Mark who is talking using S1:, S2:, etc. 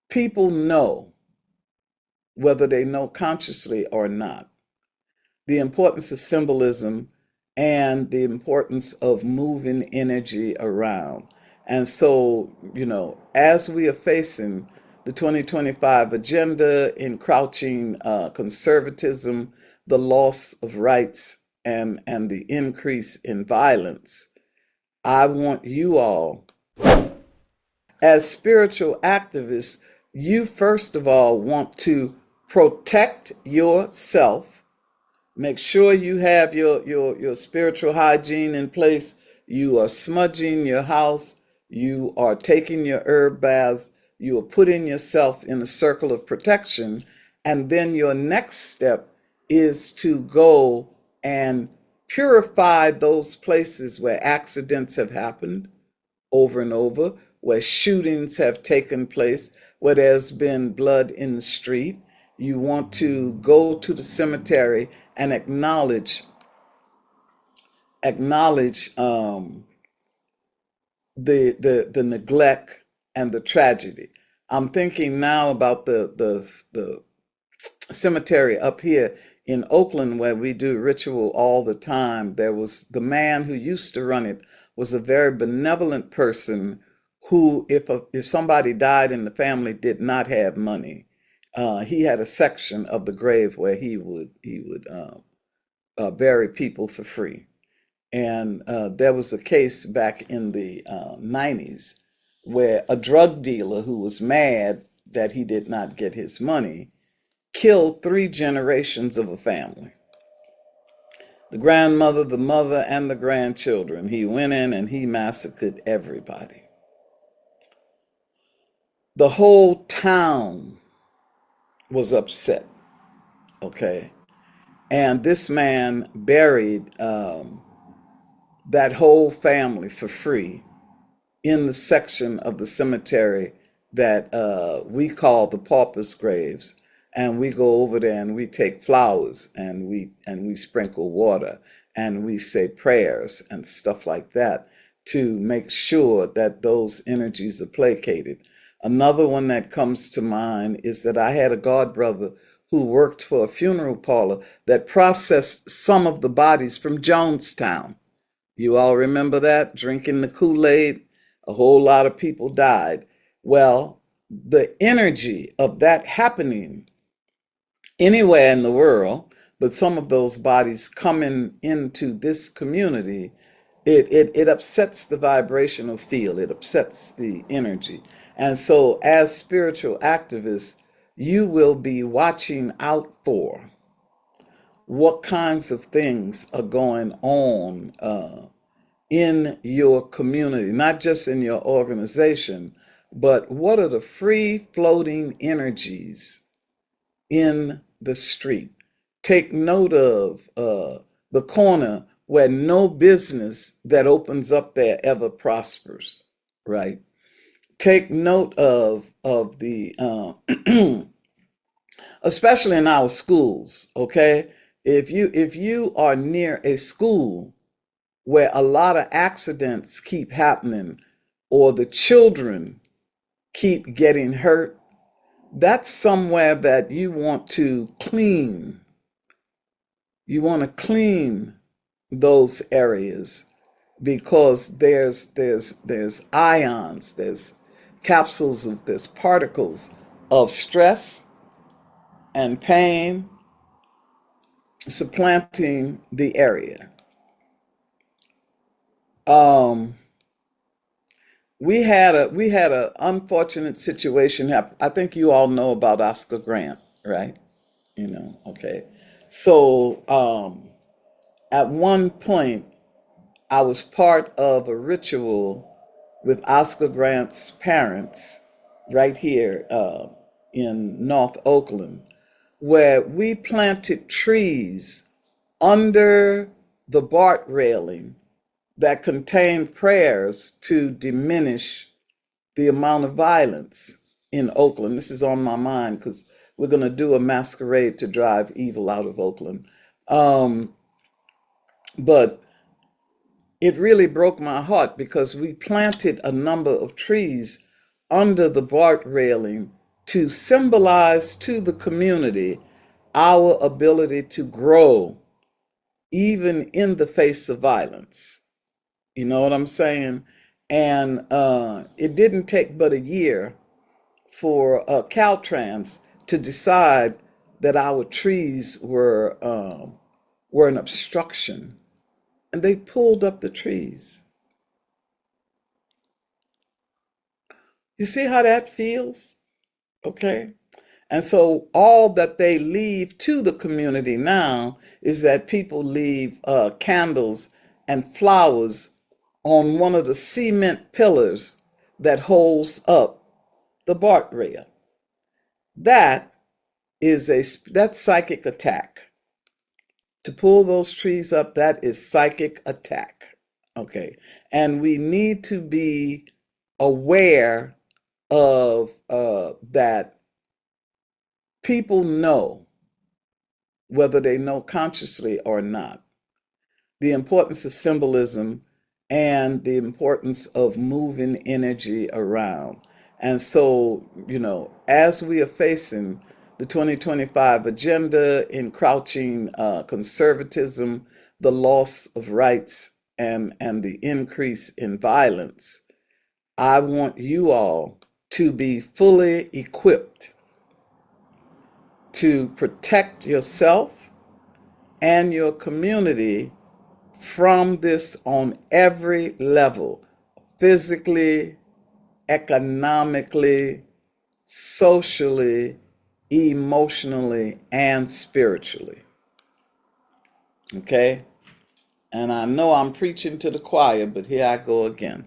S1: People know, whether they know consciously or not, the importance of symbolism and the importance of moving energy around. And so, as we are facing the 2025 agenda, encroaching conservatism, the loss of rights, and the increase in violence, I want you all, as spiritual activists, you first of all want to protect yourself. Make sure you have your spiritual hygiene in place. You are smudging your house. You are taking your herb baths. You are putting yourself in a circle of protection. And then your next step is to go and purify those places where accidents have happened over and over, where shootings have taken place, where there's been blood in the street. You want to go to the cemetery and acknowledge the neglect and the tragedy. I'm thinking now about the cemetery up here in Oakland where we do ritual all the time. There was the man who used to run it was a very benevolent person who, if somebody died in the family, did not have money. He had a section of the grave where he would bury people for free. And there was a case back in the 90s where a drug dealer who was mad that he did not get his money killed 3 generations of a family. The grandmother, the mother, and the grandchildren. He went in and he massacred everybody. The whole town was upset, okay? And this man buried that whole family for free in the section of the cemetery that we call the paupers' graves. And we go over there and we take flowers and we sprinkle water and we say prayers and stuff like that to make sure that those energies are placated. Another one that comes to mind is that I had a god brother who worked for a funeral parlor that processed some of the bodies from Jonestown. You all remember that? Drinking the Kool-Aid, a whole lot of people died. Well, the energy of that happening anywhere in the world, but some of those bodies coming into this community, it upsets the vibrational field, it upsets the energy. And so as spiritual activists, you will be watching out for what kinds of things are going on in your community, not just in your organization, but what are the free floating energies in the street. Take note of the corner where no business that opens up there ever prospers, right? Take note of the, especially in our schools, okay? If you are near a school where a lot of accidents keep happening, or the children keep getting hurt, that's somewhere that you want to clean. You want to clean those areas because there's ions, there's capsules of there's particles of stress and pain supplanting the area. Um, we had a unfortunate situation happen. I think you all know about Oscar Grant, right? Okay. So at one point, I was part of a ritual with Oscar Grant's parents right here in North Oakland, where we planted trees under the BART railing that contained prayers to diminish the amount of violence in Oakland. This is on my mind because we're going to do a masquerade to drive evil out of Oakland. Um, but it really broke my heart because we planted a number of trees under the BART railing to symbolize to the community our ability to grow even in the face of violence. You know what I'm saying? And it didn't take but a year for Caltrans to decide that our trees were an obstruction, and they pulled up the trees. You see how that feels? Okay. And so all that they leave to the community now is that people leave candles and flowers on one of the cement pillars that holds up the BART rail. That that's psychic attack. To pull those trees up, that is psychic attack. Okay. And we need to be aware of that people know, whether they know consciously or not, the importance of symbolism and the importance of moving energy around. And so, as we are facing the 2025 agenda, encroaching conservatism, the loss of rights, and the increase in violence, I want you all to be fully equipped to protect yourself and your community from this on every level: physically, economically, socially, emotionally, and spiritually. Okay? And I know I'm preaching to the choir, but here I go again.